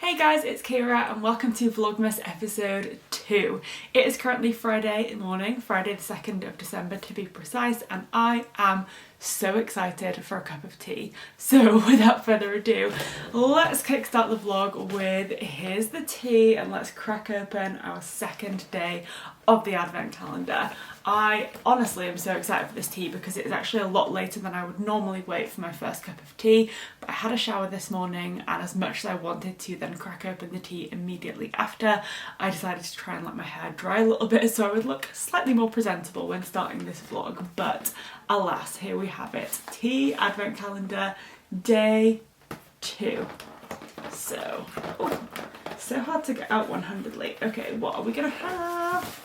Hey guys, it's Kira and welcome to Vlogmas episode 2. It is currently Friday morning, Friday the 2nd of December to be precise, and I am so excited for a cup of tea. So without further ado, let's kickstart the vlog with here's the tea and let's crack open our second day of the advent calendar. I honestly am so excited for this tea because it's actually a lot later than I would normally wait for my first cup of tea, but I had a shower this morning and as much as I wanted to then crack open the tea immediately after, I decided to try and let my hair dry a little bit so I would look slightly more presentable when starting this vlog. But alas, here we have it. Tea advent calendar day 2. So, so hard to get out 100ly. Okay, what are we gonna have?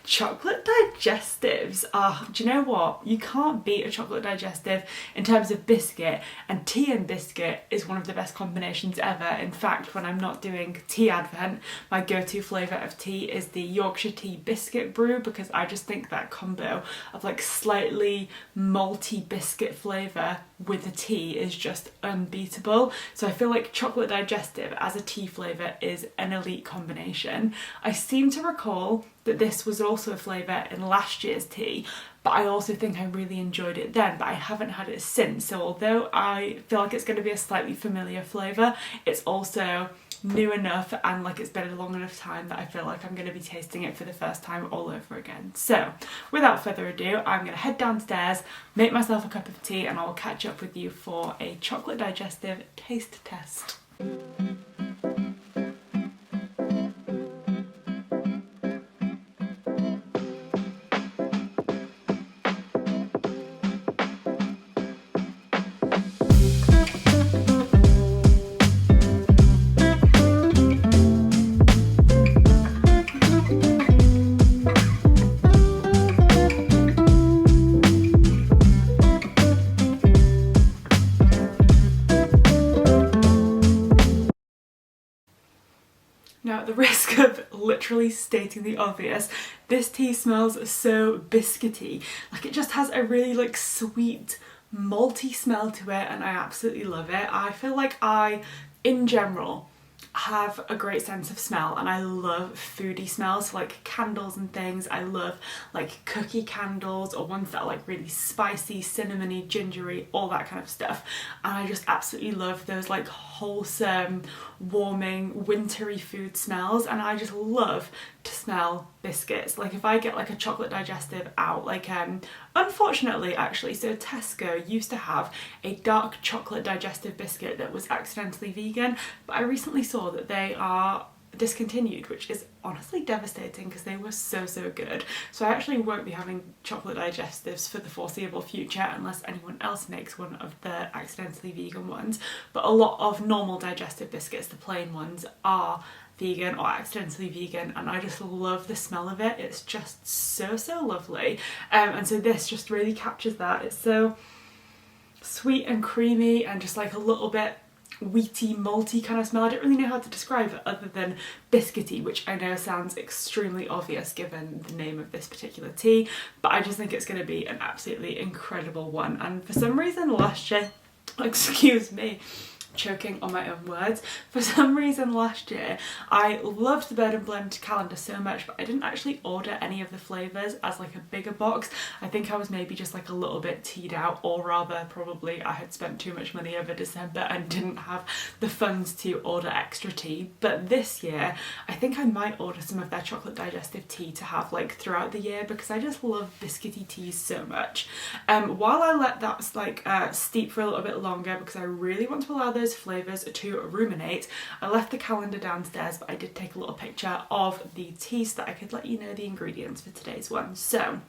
Chocolate digestives. Do you know what? You can't beat a chocolate digestive in terms of biscuit, and tea and biscuit is one of the best combinations ever. In fact, when I'm not doing tea advent, my go-to flavour of tea is the Yorkshire tea biscuit brew because I just think that combo of like slightly malty biscuit flavour with the tea is just unbeatable. So I feel like chocolate digestive as a tea flavour is an elite combination. I seem to recall that this was also a flavour in last year's tea, but I also think I really enjoyed it then, but I haven't had it since. So although I feel like it's going to be a slightly familiar flavour, it's also new enough and like it's been a long enough time that I feel like I'm going to be tasting it for the first time all over again. So without further ado, I'm going to head downstairs, make myself a cup of tea, and I'll catch up with you for a chocolate digestive taste test. Now, at the risk of literally stating the obvious, this tea smells so biscuity. Like it just has a really like sweet, malty smell to it and I absolutely love it. I feel like I, in general, have a great sense of smell and I love foodie smells, so like candles and things. I love like cookie candles or ones that are like really spicy, cinnamony, gingery, all that kind of stuff. And I just absolutely love those like wholesome, warming, wintry food smells, and I just love to smell biscuits. Like if I get like a chocolate digestive out, like unfortunately actually, so Tesco used to have a dark chocolate digestive biscuit that was accidentally vegan, but I recently saw that they are discontinued, which is honestly devastating because they were so good. So I actually won't be having chocolate digestives for the foreseeable future unless anyone else makes one of the accidentally vegan ones. But a lot of normal digestive biscuits, the plain ones, are vegan or accidentally vegan, and I just love the smell of it. It's just so lovely, and so this just really captures that. It's so sweet and creamy and just like a little bit wheaty, malty kind of smell. I don't really know how to describe it other than biscuity, which I know sounds extremely obvious given the name of this particular tea, but I just think it's going to be an absolutely incredible one. And for some reason last year, excuse me, choking on my own words. For some reason last year I loved the Bird and Blend calendar so much, but I didn't actually order any of the flavours as like a bigger box. I think I was maybe just like a little bit teed out, or rather probably I had spent too much money over December and didn't have the funds to order extra tea. But this year I think I might order some of their chocolate digestive tea to have like throughout the year because I just love biscuity teas so much. While I let that like steep for a little bit longer because I really want to allow those flavours to ruminate, I left the calendar downstairs, but I did take a little picture of the tea so that I could let you know the ingredients for today's one. So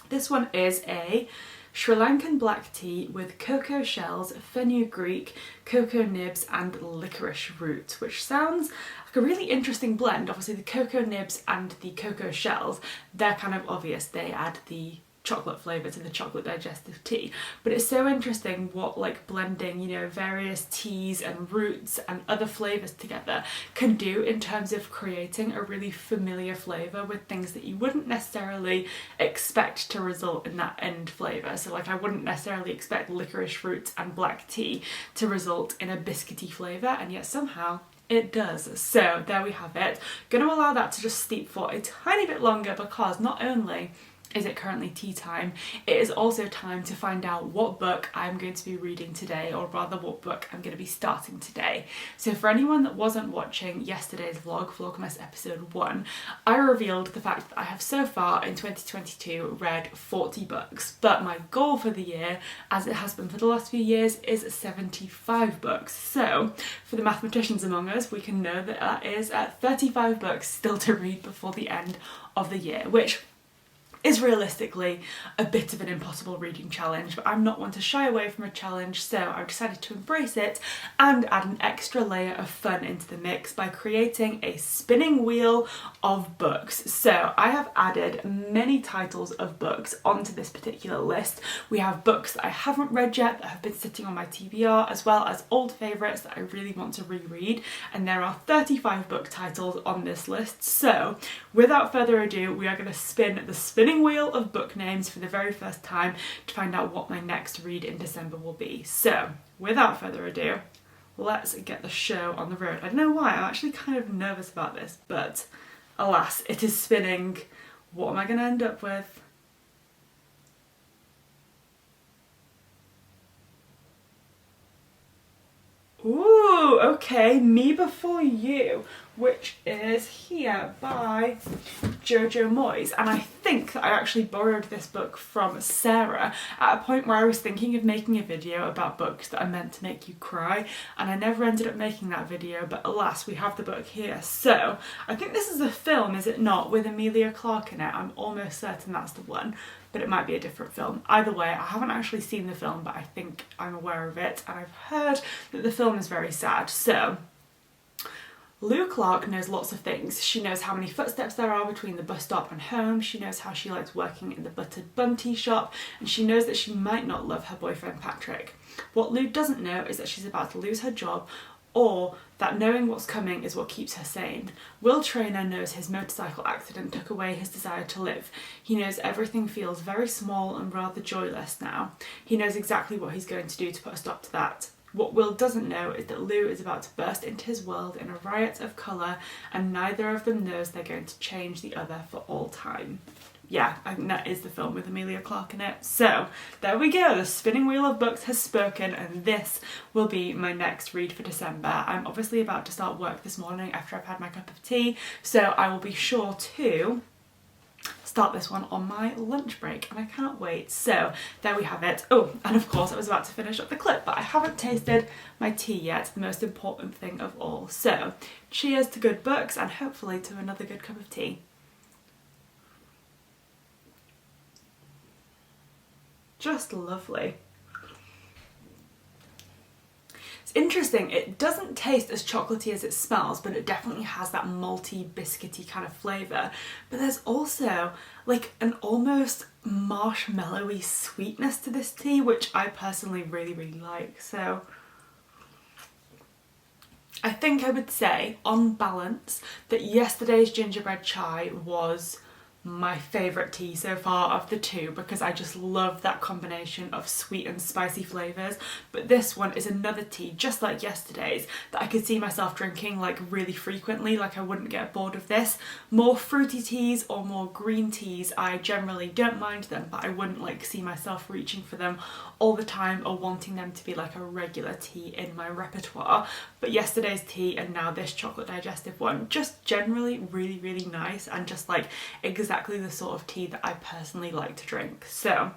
this one is a Sri Lankan black tea with cocoa shells, fenugreek, cocoa nibs and licorice root, which sounds like a really interesting blend. Obviously the cocoa nibs and the cocoa shells, they're kind of obvious, they add the chocolate flavour to the chocolate digestive tea, but it's so interesting what like blending, you know, various teas and roots and other flavours together can do in terms of creating a really familiar flavour with things that you wouldn't necessarily expect to result in that end flavour. So like I wouldn't necessarily expect licorice roots and black tea to result in a biscuity flavour, and yet somehow It does. So there we have it. Going to allow that to just steep for a tiny bit longer because not only is it currently tea time, it is also time to find out what book I'm going to be reading today, or rather what book I'm going to be starting today. So for anyone that wasn't watching yesterday's vlog, Vlogmas episode 1, I revealed the fact that I have so far in 2022 read 40 books, but my goal for the year, as it has been for the last few years, is 75 books. So for the mathematicians among us, we can know that that is 35 books still to read before the end of the year, which is realistically a bit of an impossible reading challenge, but I'm not one to shy away from a challenge, so I've decided to embrace it and add an extra layer of fun into the mix by creating a spinning wheel of books. So I have added many titles of books onto this particular list. We have books that I haven't read yet that have been sitting on my TBR, as well as old favourites that I really want to reread, and there are 35 book titles on this list. So without further ado, we are going to spin the spinning wheel of book names for the very first time to find out what my next read in December will be. So without further ado, let's get the show on the road. I don't know why, I'm actually kind of nervous about this, but alas, it is spinning. What am I going to end up with? Ooh, okay, Me Before You, which is here by Jojo Moyes, and I think that I actually borrowed this book from Sarah at a point where I was thinking of making a video about books that are meant to make you cry, and I never ended up making that video, but alas, we have the book here. So I think this is a film, is it not, with Emilia Clarke in it? I'm almost certain that's the one, but it might be a different film. Either way, I haven't actually seen the film, but I think I'm aware of it, and I've heard that the film is very sad. So Lou Clark knows lots of things. She knows how many footsteps there are between the bus stop and home, she knows how she likes working in the buttered bun tea shop, and she knows that she might not love her boyfriend Patrick. What Lou doesn't know is that she's about to lose her job, or that knowing what's coming is what keeps her sane. Will Traynor knows his motorcycle accident took away his desire to live. He knows everything feels very small and rather joyless now. He knows exactly what he's going to do to put a stop to that. What Will doesn't know is that Lou is about to burst into his world in a riot of colour, and neither of them knows they're going to change the other for all time. Yeah, I think that is the film with Emilia Clarke in it. So there we go, the spinning wheel of books has spoken, and this will be my next read for December. I'm obviously about to start work this morning after I've had my cup of tea, so I will be sure to start this one on my lunch break, and I can't wait. So there we have it. Oh, and of course I was about to finish up the clip, but I haven't tasted my tea yet, the most important thing of all. So cheers to good books, and hopefully to another good cup of tea. Just lovely. It's interesting, it doesn't taste as chocolatey as it smells, but it definitely has that malty, biscuity kind of flavour. But there's also like an almost marshmallowy sweetness to this tea, which I personally really, really like. So I think I would say, on balance, that yesterday's gingerbread chai was my favourite tea so far of the two, because I just love that combination of sweet and spicy flavours. But this one is another tea, just like yesterday's, that I could see myself drinking like really frequently, like I wouldn't get bored of this. More fruity teas or more green teas, I generally don't mind them, but I wouldn't like see myself reaching for them all the time or wanting them to be like a regular tea in my repertoire. But yesterday's tea and now this chocolate digestive one, just generally really, really nice, and just like exactly the sort of tea that I personally like to drink. So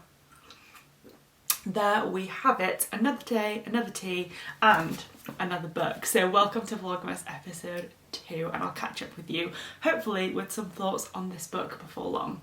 there we have it, another day, another tea, and another book. So welcome to Vlogmas episode 2, and I'll catch up with you hopefully with some thoughts on this book before long.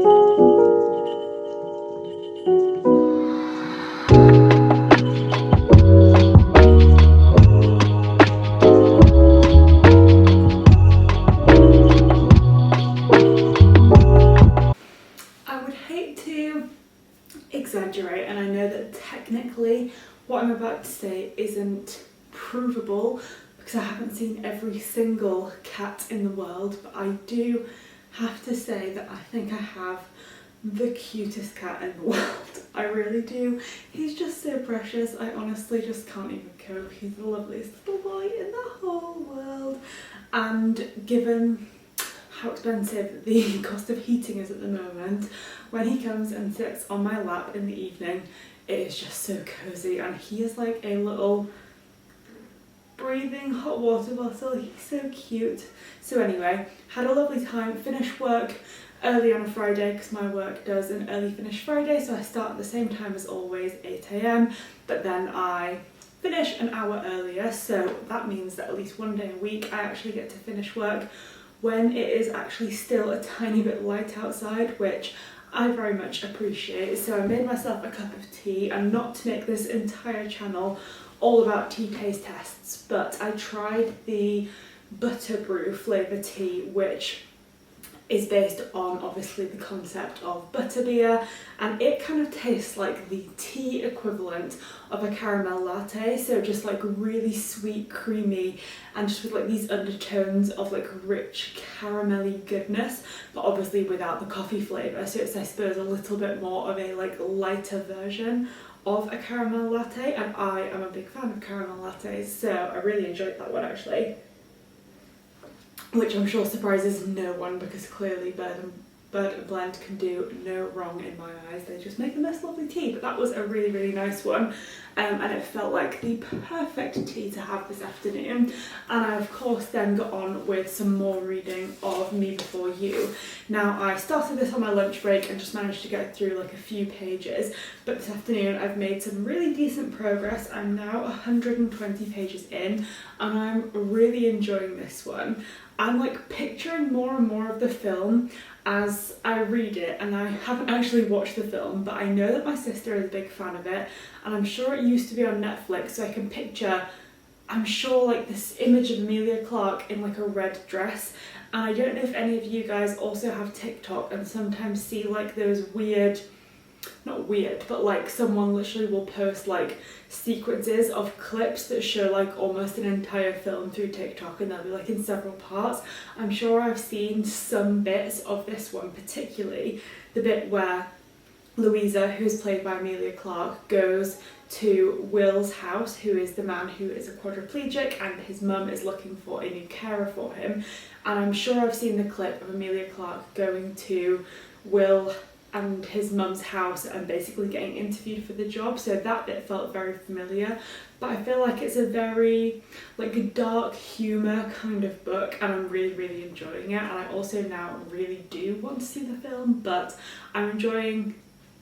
I would hate to exaggerate, and I know that technically what I'm about to say isn't provable because I haven't seen every single cat in the world, but I do have to say that I think I have the cutest cat in the world. I really do. He's just so precious. I honestly just can't even cope. He's the loveliest little boy in the whole world. And given how expensive the cost of heating is at the moment, when he comes and sits on my lap in the evening, it is just so cozy, and he is like a little breathing hot water bottle. He's so cute. So anyway, had a lovely time, finished work early on a Friday because my work does an early finish Friday, so I start at the same time as always, 8 AM, but then I finish an hour earlier, so that means that at least one day a week I actually get to finish work when it is actually still a tiny bit light outside, which I very much appreciate. So I made myself a cup of tea, and not to make this entire channel all about tea taste tests, but I tried the butter brew flavour tea, which is based on obviously the concept of butterbeer, and it kind of tastes like the tea equivalent of a caramel latte, so just like really sweet, creamy, and just with like these undertones of like rich caramelly goodness, but obviously without the coffee flavour, so it's I suppose a little bit more of a like lighter version of a caramel latte, and I am a big fan of caramel lattes, so I really enjoyed that one actually. Which I'm sure surprises no one because clearly Bird and Blend can do no wrong in my eyes. They just make the most lovely tea, but that was a really, really nice one. And it felt like the perfect tea to have this afternoon. And I of course then got on with some more reading of Me Before You. Now I started this on my lunch break and just managed to get through like a few pages, but this afternoon I've made some really decent progress. I'm now 120 pages in and I'm really enjoying this one. I'm like picturing more and more of the film as I read it, and I haven't actually watched the film, but I know that my sister is a big fan of it, and I'm sure it used to be on Netflix, so I can picture, I'm sure, like this image of Emilia Clarke in like a red dress. And I don't know if any of you guys also have TikTok and sometimes see like those weird, not weird, but like someone literally will post like sequences of clips that show like almost an entire film through TikTok, and they'll be like in several parts. I'm sure I've seen some bits of this one, particularly the bit where Louisa, who's played by Emilia Clarke, goes to Will's house, who is the man who is a quadriplegic, and his mum is looking for a new carer for him. And I'm sure I've seen the clip of Emilia Clarke going to Will and his mum's house and basically getting interviewed for the job, so that bit felt very familiar. But I feel like it's a very like dark humour kind of book, and I'm really, really enjoying it. And I also now really do want to see the film, but I'm enjoying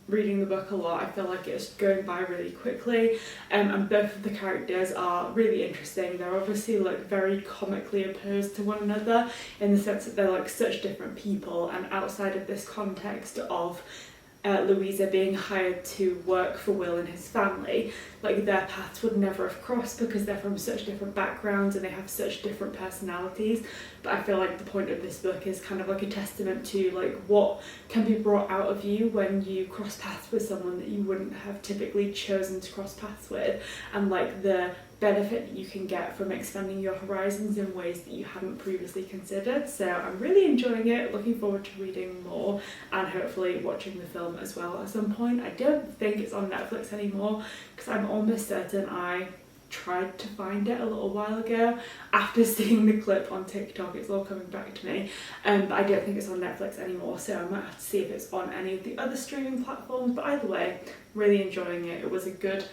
reading the book a lot. I feel like it's going by really quickly, and both of the characters are really interesting. They're obviously like very comically opposed to one another in the sense that they're like such different people, and outside of this context of Louisa being hired to work for Will and his family, like their paths would never have crossed because they're from such different backgrounds and they have such different personalities. But I feel like the point of this book is kind of like a testament to like what can be brought out of you when you cross paths with someone that you wouldn't have typically chosen to cross paths with, and like the benefit that you can get from expanding your horizons in ways that you hadn't previously considered. So I'm really enjoying it, looking forward to reading more and hopefully watching the film as well at some point. I don't think it's on Netflix anymore because I'm almost certain I tried to find it a little while ago after seeing the clip on TikTok. It's all coming back to me, but I don't think it's on Netflix anymore, so I might have to see if it's on any of the other streaming platforms. But either way, really enjoying it. It was a good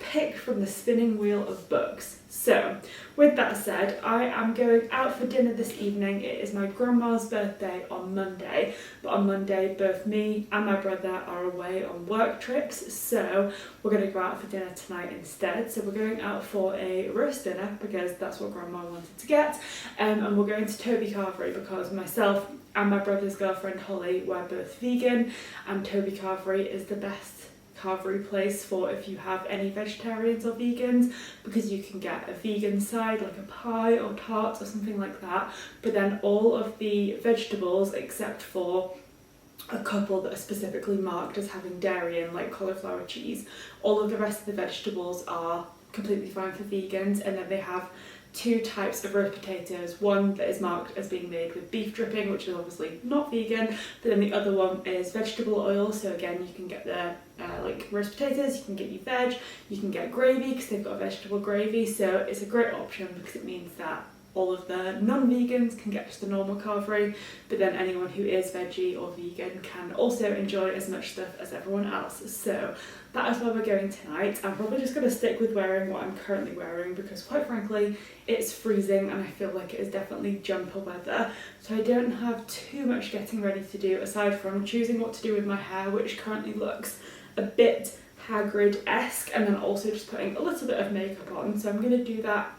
pick from the spinning wheel of books. So, with that said, I am going out for dinner this evening. It is my grandma's birthday on Monday, but on Monday both me and my brother are away on work trips, so we're going to go out for dinner tonight instead. So we're going out for a roast dinner because that's what grandma wanted to get, and we're going to Toby Carvery because myself and my brother's girlfriend Holly were both vegan, and Toby Carvery is the best carvery place for if you have any vegetarians or vegans, because you can get a vegan side like a pie or tart or something like that, but then all of the vegetables except for a couple that are specifically marked as having dairy in, like cauliflower cheese, all of the rest of the vegetables are completely fine for vegans. And then they have two types of roast potatoes, one that is marked as being made with beef dripping, which is obviously not vegan, but then the other one is vegetable oil. So again, you can get the like roast potatoes, you can get your veg, you can get gravy because they've got a vegetable gravy. So it's a great option because it means that all of the non-vegans can get just the normal carvery, but then anyone who is veggie or vegan can also enjoy as much stuff as everyone else. So that is where we're going tonight. I'm probably just going to stick with wearing what I'm currently wearing because quite frankly it's freezing and I feel like it is definitely jumper weather, so I don't have too much getting ready to do aside from choosing what to do with my hair, which currently looks a bit Hagrid-esque, and then also just putting a little bit of makeup on. So I'm going to do that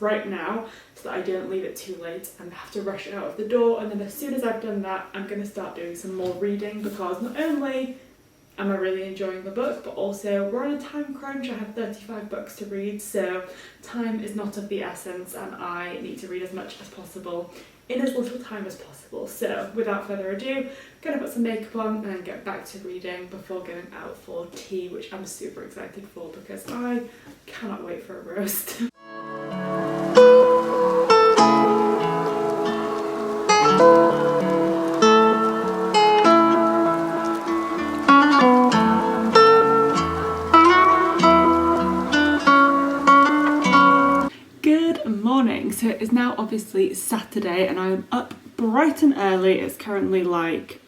right now so that I don't leave it too late and have to rush out of the door. And then as soon as I've done that, I'm going to start doing some more reading because not only am I really enjoying the book, but also we're on a time crunch. I have 35 books to read, so time is not of the essence and I need to read as much as possible in as little time as possible. So without further ado, I'm going to put some makeup on and then get back to reading before going out for tea, which I'm super excited for because I cannot wait for a roast. So it is now obviously Saturday and I'm up bright and early. It's currently like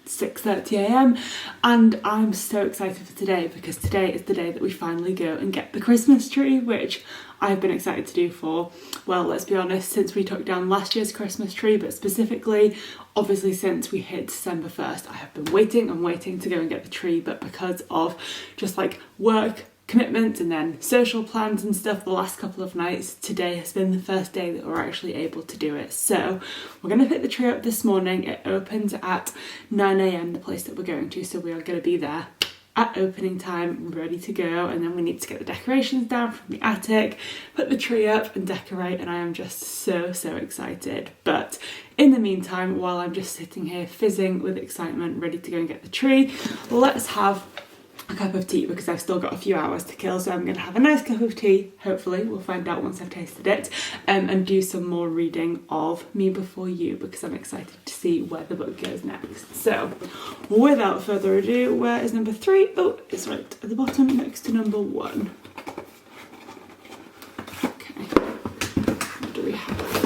6:30 a.m. and I'm so excited for today because today is the day that we finally go and get the Christmas tree, which I've been excited to do for, well, let's be honest, since we took down last year's Christmas tree, but specifically obviously since we hit December 1st. I have been waiting and waiting to go and get the tree, but because of just like work commitments and then social plans and stuff the last couple of nights, today has been the first day that we're actually able to do it. So we're going to pick the tree up this morning. It opens at 9 a.m, the place that we're going to, so we are going to be there at opening time ready to go, and then we need to get the decorations down from the attic, put the tree up and decorate, and I am just so excited. But in the meantime, while I'm just sitting here fizzing with excitement ready to go and get the tree, let's have a cup of tea because I've still got a few hours to kill. So I'm going to have a nice cup of tea, hopefully, we'll find out once I've tasted it, and do some more reading of Me Before You because I'm excited to see where the book goes next. So without further ado, where is number 3? Oh, it's right at the bottom next to number 1. Okay, what do we have?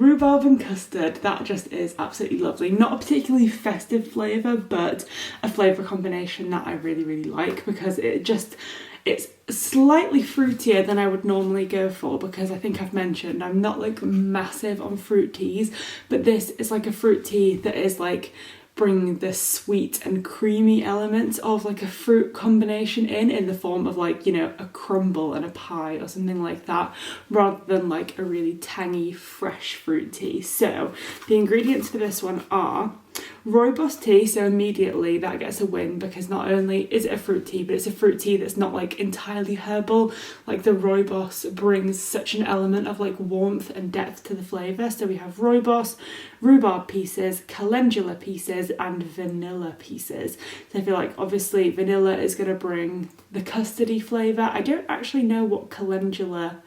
Rhubarb and custard. That just is absolutely lovely. Not a particularly festive flavour, but a flavour combination that I really like because it's slightly fruitier than I would normally go for because I think I've mentioned I'm not like massive on fruit teas, but this is like a fruit tea that is like bring the sweet and creamy elements of like a fruit combination in the form of like, you know, a crumble and a pie or something like that, rather than like a really tangy fresh fruit tea. So the ingredients for this one are rooibos tea, so immediately that gets a win because not only is it a fruit tea, but it's a fruit tea that's not like entirely herbal. Like the rooibos brings such an element of like warmth and depth to the flavour. So we have rooibos, rhubarb pieces, calendula pieces and vanilla pieces. So I feel like obviously vanilla is going to bring the custardy flavour. I don't actually know what calendula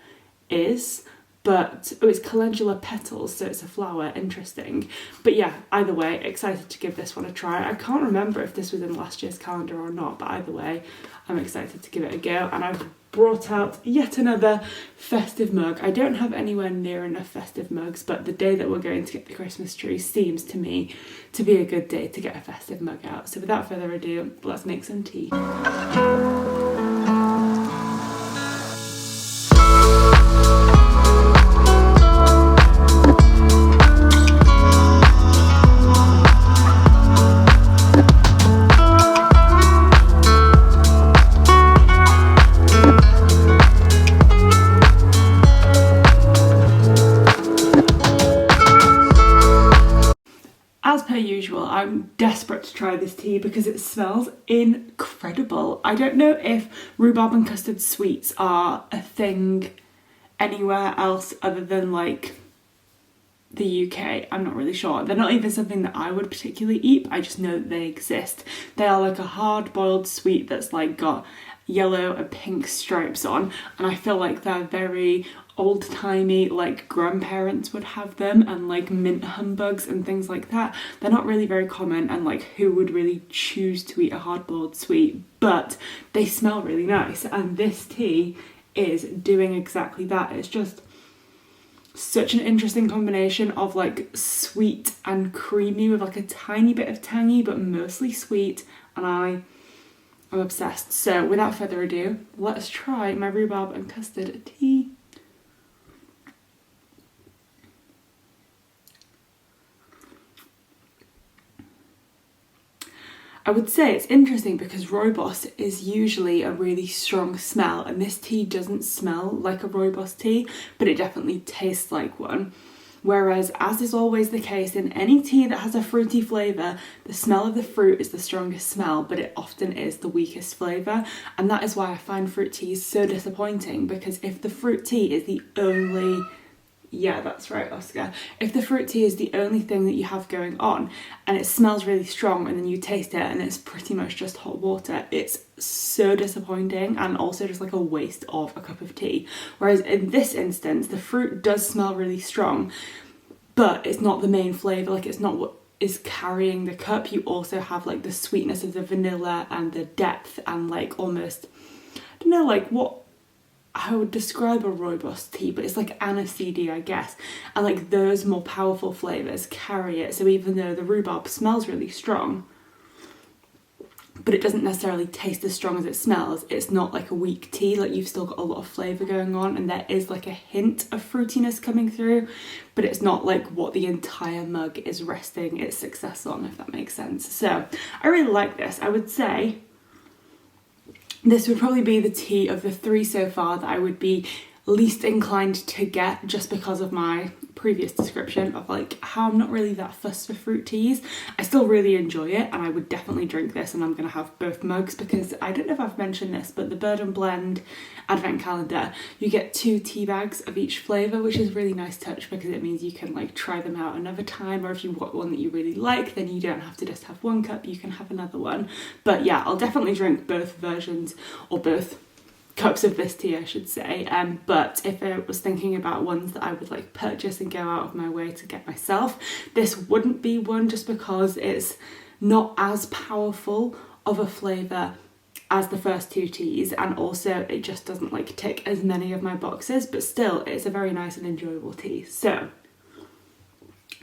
is, but oh, it's calendula petals, so it's a flower. Interesting. But yeah, either way, excited to give this one a try. I can't remember if this was in last year's calendar or not, but either way, I'm excited to give it a go. And I've brought out yet another festive mug. I don't have anywhere near enough festive mugs, but the day that we're going to get the Christmas tree seems to me to be a good day to get a festive mug out. So without further ado, let's make some tea. As per usual, I'm desperate to try this tea because it smells incredible. I don't know if rhubarb and custard sweets are a thing anywhere else other than like the UK. I'm not really sure. They're not even something that I would particularly eat. I just know that they exist. They are like a hard boiled sweet that's like got yellow and pink stripes on, and I feel like they're very old-timey, like grandparents would have them, and like mint humbugs and things like that. They're not really very common, and like who would really choose to eat a hard-boiled sweet, but they smell really nice, and this tea is doing exactly that. It's just such an interesting combination of like sweet and creamy with like a tiny bit of tangy, but mostly sweet, and I'm obsessed. So without further ado, let's try my rhubarb and custard tea. I would say it's interesting because rooibos is usually a really strong smell, and this tea doesn't smell like a rooibos tea, but it definitely tastes like one. Whereas, as is always the case in any tea that has a fruity flavour, the smell of the fruit is the strongest smell, but it often is the weakest flavour. And that is why I find fruit teas so disappointing, because if the fruit tea is the only... Yeah, that's right, Oscar. If the fruit tea is the only thing that you have going on and it smells really strong and then you taste it and it's pretty much just hot water, it's so disappointing and also just like a waste of a cup of tea. Whereas in this instance, the fruit does smell really strong, but it's not the main flavour, like it's not what is carrying the cup. You also have like the sweetness of the vanilla and the depth and like almost, I don't know, like what I would describe a rooibos tea, but it's like aniseedy, I guess, and like those more powerful flavours carry it. So even though the rhubarb smells really strong, but it doesn't necessarily taste as strong as it smells, it's not like a weak tea, like you've still got a lot of flavour going on, and there is like a hint of fruitiness coming through, but it's not like what the entire mug is resting its success on, if that makes sense. So I really like this. I would say this would probably be the tea of the three so far that I would be least inclined to get, just because of my previous description of like how I'm not really that fussed for fruit teas. I still really enjoy it, and I would definitely drink this, and I'm going to have both mugs because I don't know if I've mentioned this, but the Bird and Blend advent calendar, you get 2 tea bags of each flavour, which is a really nice touch because it means you can like try them out another time, or if you've got one that you really like, then you don't have to just have one cup, you can have another one. But yeah, I'll definitely drink both versions, or both cups of this tea I should say, but if I was thinking about ones that I would like purchase and go out of my way to get myself, this wouldn't be one, just because it's not as powerful of a flavour as the first 2 teas, and also it just doesn't like tick as many of my boxes, but still it's a very nice and enjoyable tea. So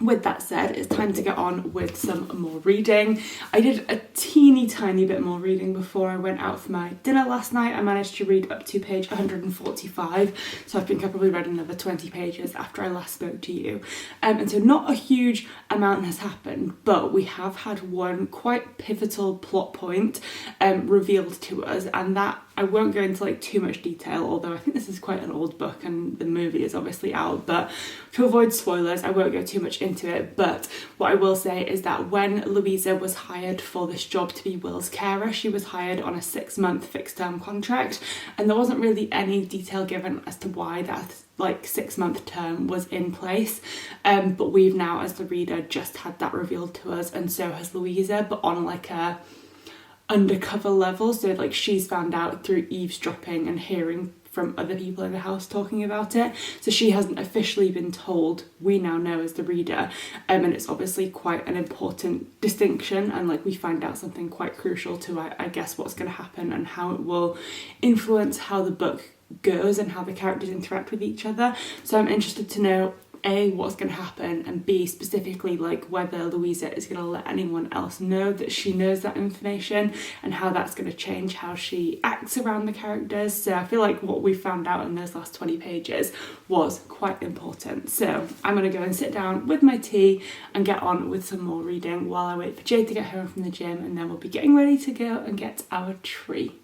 with that said, it's time to get on with some more reading. I did a teeny tiny bit more reading before I went out for my dinner last night. I managed to read up to page 145, so I think I probably read another 20 pages after I last spoke to you. And so not a huge amount has happened, but we have had one quite pivotal plot point revealed to us, and that I won't go into like too much detail, although I think this is quite an old book and the movie is obviously out, but to avoid spoilers I won't go too much into it. But what I will say is that when Louisa was hired for this job to be Will's carer, she was hired on a 6-month fixed-term contract, and there wasn't really any detail given as to why that like 6-month term was in place, but we've now as the reader just had that revealed to us, and so has Louisa, but on like a undercover level. So like she's found out through eavesdropping and hearing from other people in the house talking about it. So she hasn't officially been told, we now know as the reader, and it's obviously quite an important distinction, and like we find out something quite crucial to I guess what's going to happen and how it will influence how the book goes and how the characters interact with each other. So I'm interested to know A, what's going to happen, and B, specifically like whether Louisa is going to let anyone else know that she knows that information and how that's going to change how she acts around the characters. So I feel like what we found out in those last 20 pages was quite important. So I'm going to go and sit down with my tea and get on with some more reading while I wait for Jade to get home from the gym, and then we'll be getting ready to go and get our tree.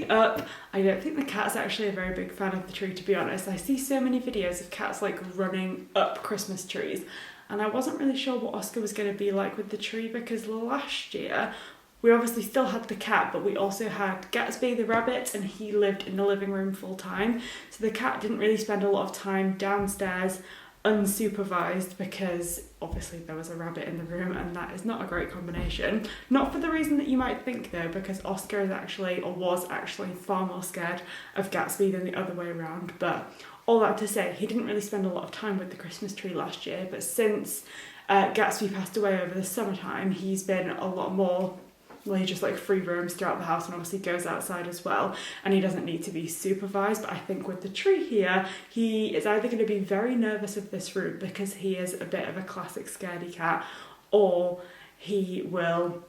Up. I don't think the cat's actually a very big fan of the tree, to be honest. I see so many videos of cats like running up Christmas trees, and I wasn't really sure what Oscar was going to be like with the tree, because last year we obviously still had the cat, but we also had Gatsby the rabbit, and he lived in the living room full time. So the cat didn't really spend a lot of time downstairs unsupervised, because obviously there was a rabbit in the room, and that is not a great combination. Not for the reason that you might think though, because Oscar is actually, or was actually, far more scared of Gatsby than the other way around. But all that to say, he didn't really spend a lot of time with the Christmas tree last year, but since Gatsby passed away over the summertime, he's been a lot more, well, he just like free roams throughout the house and obviously goes outside as well, and he doesn't need to be supervised. But I think with the tree here, he is either going to be very nervous of this room because he is a bit of a classic scaredy cat, or he will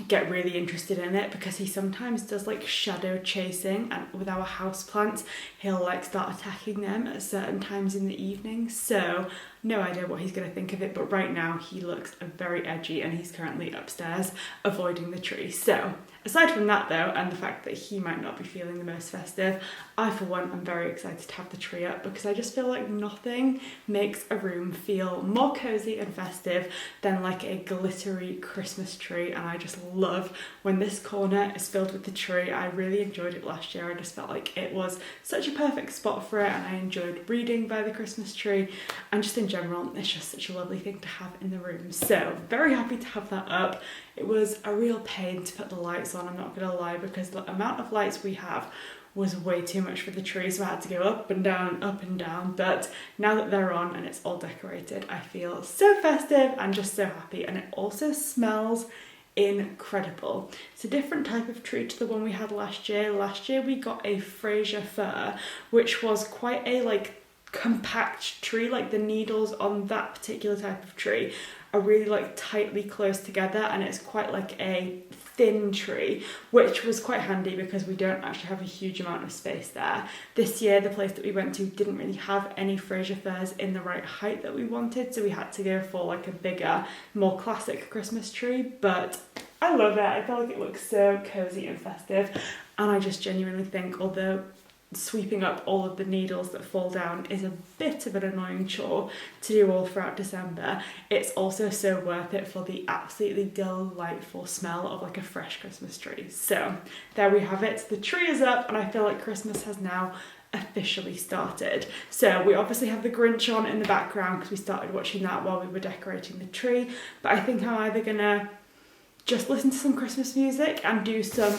get really interested in it, because he sometimes does like shadow chasing, and with our houseplants he'll like start attacking them at certain times in the evening. So no idea what he's going to think of it, but right now he looks very edgy and he's currently upstairs avoiding the tree. So aside from that though, and the fact that he might not be feeling the most festive, I for one am very excited to have the tree up, because I just feel like nothing makes a room feel more cozy and festive than like a glittery Christmas tree. And I just love when this corner is filled with the tree. I really enjoyed it last year. I just felt like it was such a perfect spot for it, and I enjoyed reading by the Christmas tree, and just in general it's just such a lovely thing to have in the room. So very happy to have that up. It was a real pain to put the lights on, I'm not gonna lie, because the amount of lights we have was way too much for the tree, so I had to go up and down, but now that they're on and it's all decorated, I feel so festive and just so happy. And it also smells incredible. It's a different type of tree to the one we had last year. Last year we got a Fraser fir, which was quite a like compact tree. Like the needles on that particular type of tree are really like tightly close together, and it's quite like a thin tree, which was quite handy because we don't actually have a huge amount of space there. This year the place that we went to didn't really have any Fraser firs in the right height that we wanted, so we had to go for like a bigger, more classic Christmas tree. But I love it. I feel like it looks so cozy and festive, and I just genuinely think, although sweeping up all of the needles that fall down is a bit of an annoying chore to do all throughout December, it's also so worth it for the absolutely delightful smell of like a fresh Christmas tree. So there we have it. The tree is up, and I feel like Christmas has now officially started. So we obviously have the Grinch on in the background because we started watching that while we were decorating the tree, but I think I'm either gonna just listen to some Christmas music and do some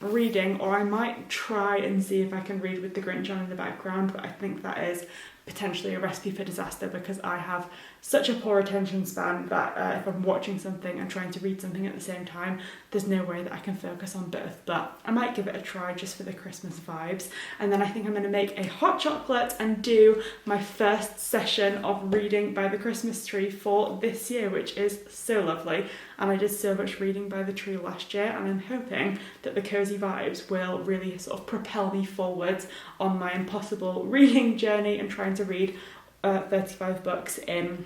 reading, or I might try and see if I can read with the Grinch on in the background, but I think that is potentially a recipe for disaster, because I have such a poor attention span that if I'm watching something and trying to read something at the same time, there's no way that I can focus on both. But I might give it a try just for the Christmas vibes. And then I think I'm going to make a hot chocolate and do my first session of reading by the Christmas tree for this year, which is so lovely. And I did so much reading by the tree last year, and I'm hoping that the cozy vibes will really sort of propel me forwards on my impossible reading journey and trying to read 35 books in,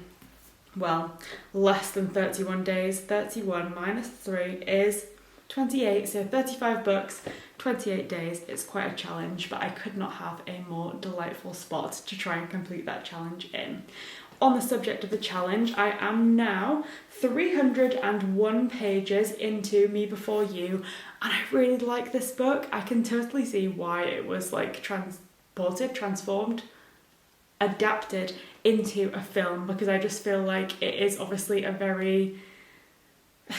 well, less than 31 days. 31 minus 3 is 28, so 35 books, 28 days. It's quite a challenge, but I could not have a more delightful spot to try and complete that challenge in. On the subject of the challenge, I am now 301 pages into Me Before You, and I really like this book. I can totally see why it was like transformed, adapted into a film, because I just feel like it is obviously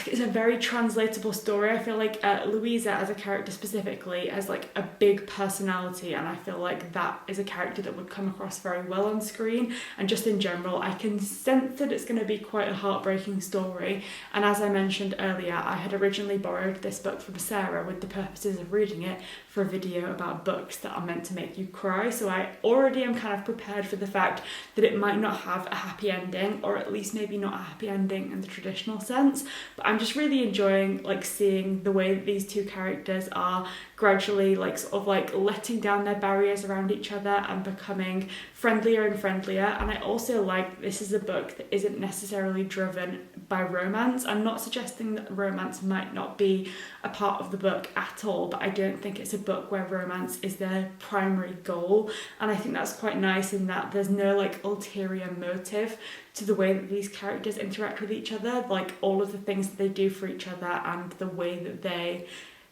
it's a very translatable story. I feel like Louisa as a character specifically has like a big personality, and I feel like that is a character that would come across very well on screen. And just in general, I can sense that it's going to be quite a heartbreaking story. And as I mentioned earlier, I had originally borrowed this book from Sarah with the purposes of reading it for a video about books that are meant to make you cry. So I already am kind of prepared for the fact that it might not have a happy ending, or at least maybe not a happy ending in the traditional sense. But I'm just really enjoying like seeing the way that these two characters are gradually like sort of like letting down their barriers around each other and becoming friendlier and friendlier. And I also like this is a book that isn't necessarily driven by romance. I'm not suggesting that romance might not be a part of the book at all, but I don't think it's a book where romance is their primary goal. And I think that's quite nice in that there's no like ulterior motive to the way that these characters interact with each other, like all of the things that they do for each other and the way that they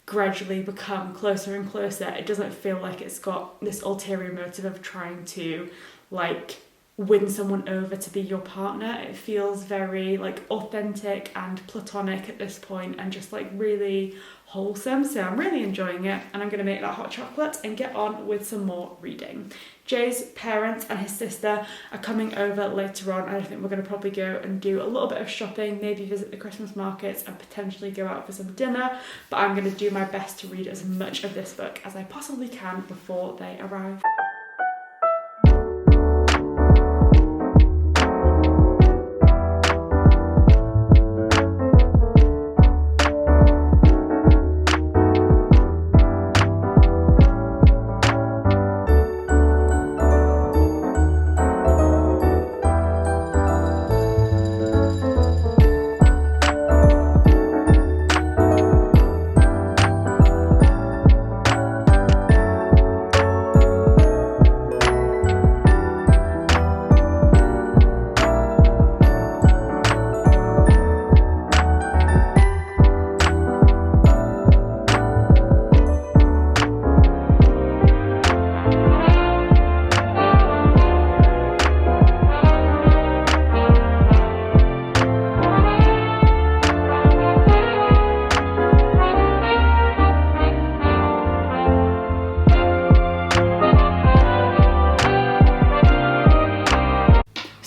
gradually become closer and closer. It doesn't feel like it's got this ulterior motive of trying to like win someone over to be your partner. It feels very like authentic and platonic at this point, and just like really wholesome. So I'm really enjoying it, and I'm going to make that hot chocolate and get on with some more reading. Jay's parents and his sister are coming over later on, and I think we're going to probably go and do a little bit of shopping, maybe visit the Christmas markets and potentially go out for some dinner. But I'm going to do my best to read as much of this book as I possibly can before they arrive.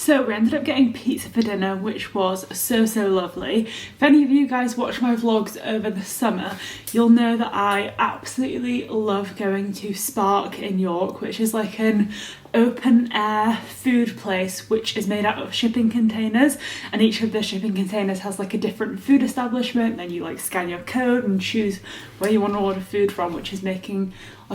So we ended up getting pizza for dinner, which was so lovely. If any of you guys watch my vlogs over the summer, you'll know that I absolutely love going to Spark in York, which is like an open air food place which is made out of shipping containers, and each of the shipping containers has like a different food establishment. Then you like scan your code and choose where you want to order food from, which is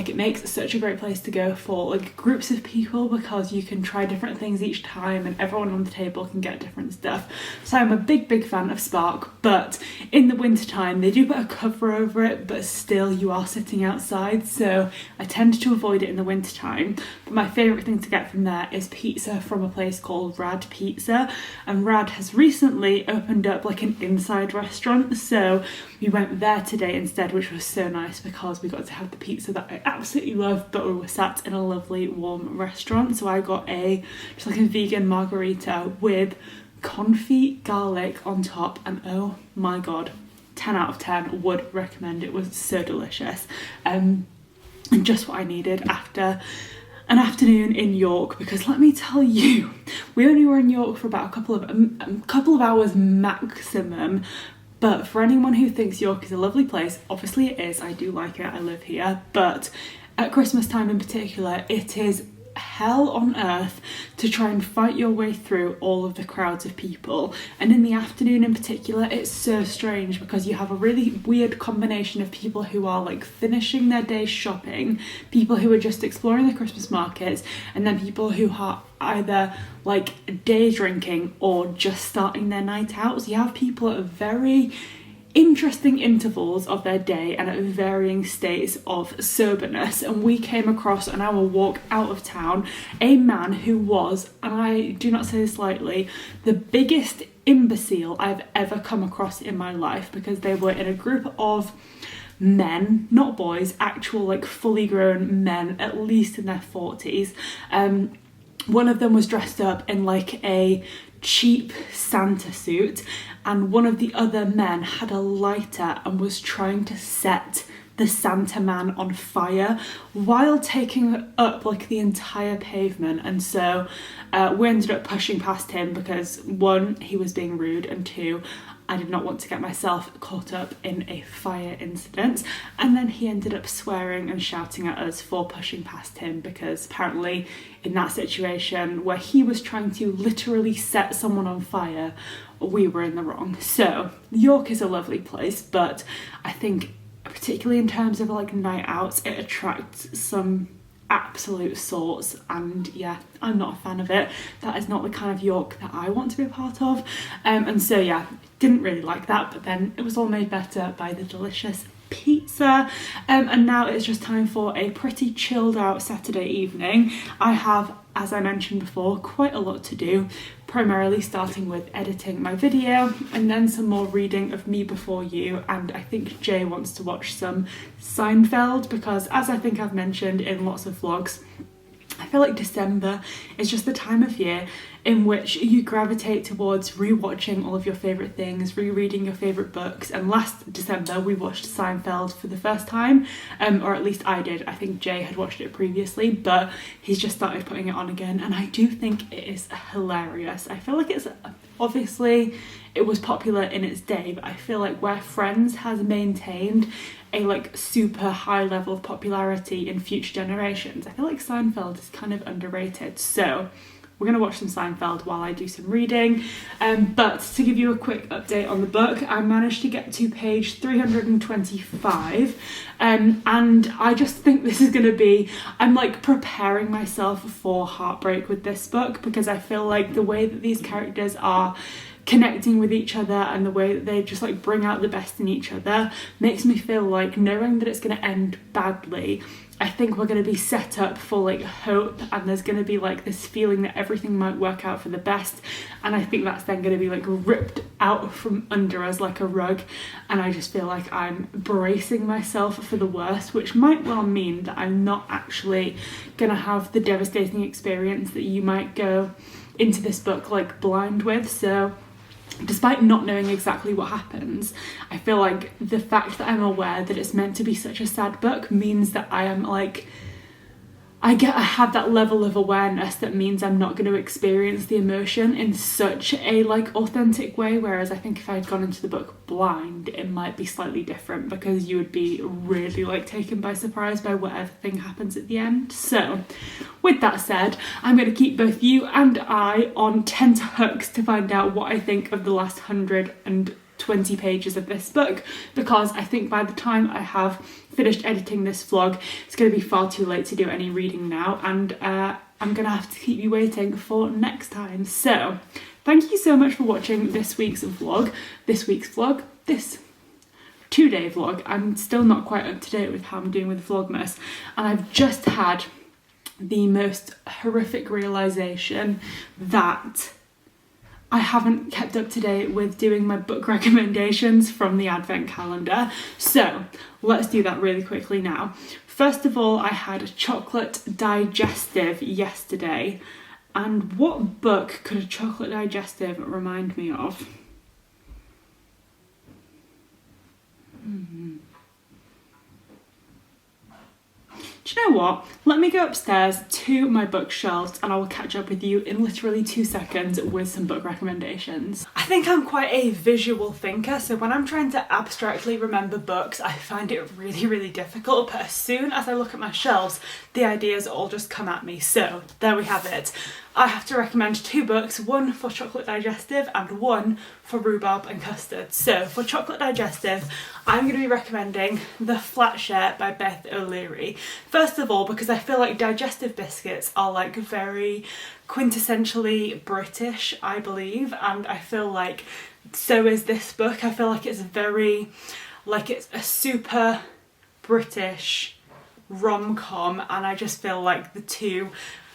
it makes such a great place to go for like groups of people, because you can try different things each time and everyone on the table can get different stuff. So I'm a big fan of Spark, but in the winter time they do put a cover over it, but still you are sitting outside, so I tend to avoid it in the winter time. But my favourite thing to get from there is pizza from a place called Rad Pizza, and Rad has recently opened up like an inside restaurant, so we went there today instead, which was so nice because we got to have the pizza that I absolutely love, but we were sat in a lovely warm restaurant. So I got just like a vegan margarita with confit garlic on top, and oh my god, 10 out of 10, would recommend. It was so delicious, and just what I needed after an afternoon in York, because let me tell you, we only were in York for about a couple of hours maximum. But for anyone who thinks York is a lovely place, obviously it is, I do like it, I live here, but at Christmas time in particular, it is hell on earth to try and fight your way through all of the crowds of people. And in the afternoon in particular, it's so strange because you have a really weird combination of people who are like finishing their day shopping, people who are just exploring the Christmas markets, and then people who are either like day drinking or just starting their night out. So you have people at very interesting intervals of their day and at varying states of soberness. And we came across on our walk out of town a man who was, and I do not say this lightly, the biggest imbecile I've ever come across in my life, because they were in a group of men, not boys, actual like fully grown men, at least in their 40s. One of them was dressed up in like a cheap Santa suit, and one of the other men had a lighter and was trying to set the Santa man on fire while taking up like the entire pavement. And so we ended up pushing past him because one, he was being rude, and two, I did not want to get myself caught up in a fire incident. And then he ended up swearing and shouting at us for pushing past him, because apparently in that situation where he was trying to literally set someone on fire, we were in the wrong. So York is a lovely place, but I think particularly in terms of like night outs, it attracts some absolute sorts, and yeah, I'm not a fan of it. That is not the kind of York that I want to be a part of, and so yeah, didn't really like that. But then it was all made better by the delicious pizza, and now it's just time for a pretty chilled out Saturday evening. I have, as I mentioned before, quite a lot to do, primarily starting with editing my video and then some more reading of Me Before You, and I think Jay wants to watch some Seinfeld, because as I think I've mentioned in lots of vlogs, I feel like December is just the time of year in which you gravitate towards rewatching all of your favourite things, rereading your favourite books. And last December we watched Seinfeld for the first time, or at least I did. I think Jay had watched it previously, but he's just started putting it on again, and I do think it is hilarious. I feel like it's, obviously it was popular in its day, but I feel like where Friends has maintained a like super high level of popularity in future generations, I feel like Seinfeld is kind of underrated. So we're going to watch some Seinfeld while I do some reading. But to give you a quick update on the book, I managed to get to page 325, and I just think this is going to be, I'm like preparing myself for heartbreak with this book, because I feel like the way that these characters are connecting with each other and the way that they just like bring out the best in each other makes me feel like, knowing that it's going to end badly, I think we're going to be set up for like hope, and there's going to be like this feeling that everything might work out for the best, and I think that's then going to be like ripped out from under us like a rug, and I just feel like I'm bracing myself for the worst, which might well mean that I'm not actually going to have the devastating experience that you might go into this book like blind with. So despite not knowing exactly what happens, I feel like the fact that I'm aware that it's meant to be such a sad book means that I am like I have that level of awareness that means I'm not going to experience the emotion in such a like authentic way, whereas I think if I'd gone into the book blind it might be slightly different, because you would be really like taken by surprise by whatever thing happens at the end. So with that said, I'm going to keep both you and I on tenterhooks to find out what I think of the last 120 pages of this book, because I think by the time I have finished editing this vlog it's going to be far too late to do any reading now, and I'm going to have to keep you waiting for next time. So thank you so much for watching this week's vlog, this 2-day vlog. I'm still not quite up to date with how I'm doing with Vlogmas, and I've just had the most horrific realisation that I haven't kept up to date with doing my book recommendations from the advent calendar. So let's do that really quickly now. First of all, I had a chocolate digestive yesterday. And what book could a chocolate digestive remind me of? Do you know what? Let me go upstairs to my bookshelves and I will catch up with you in literally 2 seconds with some book recommendations. I think I'm quite a visual thinker, so when I'm trying to abstractly remember books, I find it really difficult, but as soon as I look at my shelves, the ideas all just come at me. So there we have it. I have to recommend 2 books, one for chocolate digestive and one for rhubarb and custard. So for chocolate digestive, I'm going to be recommending The Flat Share by Beth O'Leary. First of all, because I feel like digestive biscuits are like very quintessentially British, I believe, and I feel like so is this book. I feel like it's very, like it's a super British rom-com, and I just feel like the two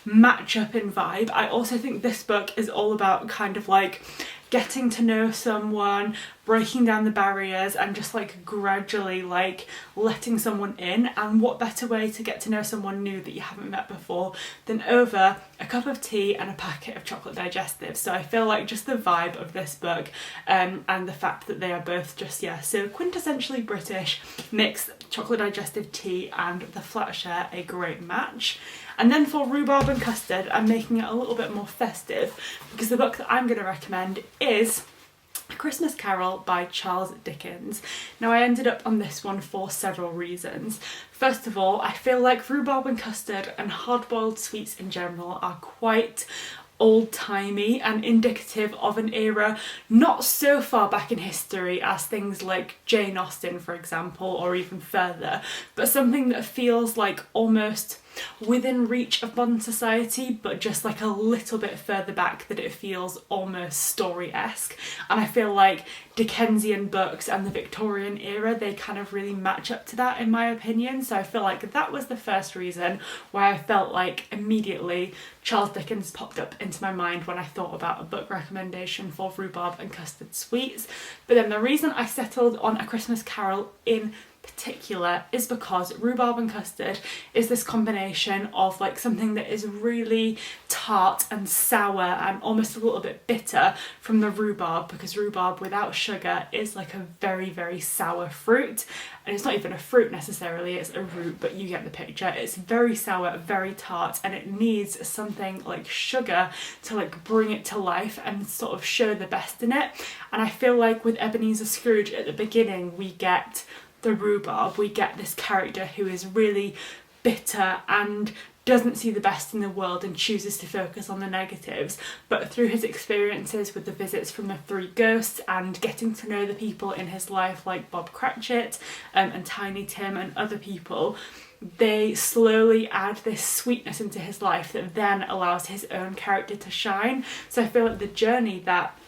match up in vibe. I also think this book is all about kind of like getting to know someone, breaking down the barriers and just like gradually like letting someone in, and what better way to get to know someone new that you haven't met before than over a cup of tea and a packet of chocolate digestives. So I feel like just the vibe of this book and the fact that they are both just so quintessentially British makes chocolate digestive tea and The Flat Share a great match. And then for rhubarb and custard, I'm making it a little bit more festive, because the book that I'm going to recommend is A Christmas Carol by Charles Dickens. Now I ended up on this one for several reasons. First of all, I feel like rhubarb and custard and hard-boiled sweets in general are quite old-timey and indicative of an era not so far back in history as things like Jane Austen, for example, or even further, but something that feels like almost within reach of modern society, but just like a little bit further back, that it feels almost story-esque. And I feel like Dickensian books and the Victorian era, they kind of really match up to that in my opinion. So I feel like that was the first reason why I felt like immediately Charles Dickens popped up into my mind when I thought about a book recommendation for rhubarb and custard sweets. But then the reason I settled on A Christmas Carol in particular is because rhubarb and custard is this combination of like something that is really tart and sour and almost a little bit bitter from the rhubarb, because rhubarb without sugar is like a very sour fruit, and it's not even a fruit necessarily, it's a root, but you get the picture. It's very sour, very tart, and it needs something like sugar to like bring it to life and sort of show the best in it. And I feel like with Ebenezer Scrooge at the beginning we get the rhubarb, we get this character who is really bitter and doesn't see the best in the world and chooses to focus on the negatives, but through his experiences with the visits from the 3 ghosts and getting to know the people in his life like Bob Cratchit and Tiny Tim and other people, they slowly add this sweetness into his life that then allows his own character to shine. So I feel like the journey that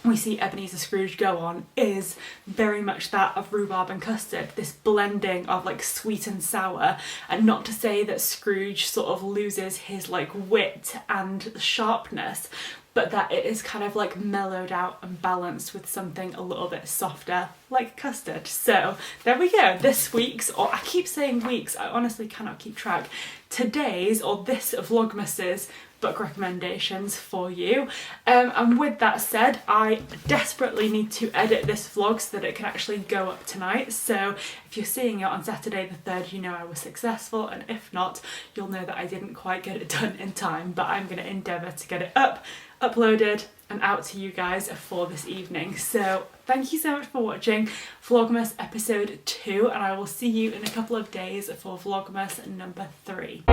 we see Ebenezer Scrooge go on is very much that of rhubarb and custard, this blending of like sweet and sour. And not to say that Scrooge sort of loses his like wit and sharpness, but that it is kind of like mellowed out and balanced with something a little bit softer like custard. So there we go, this week's, or I keep saying weeks, I honestly cannot keep track, today's or this Vlogmas's book recommendations for you. And with that said, I desperately need to edit this vlog so that it can actually go up tonight. So if you're seeing it on Saturday the 3rd, you know I was successful, and if not, you'll know that I didn't quite get it done in time, but I'm going to endeavour to get it uploaded and out to you guys for this evening. So thank you so much for watching Vlogmas episode 2, and I will see you in a couple of days for Vlogmas number 3.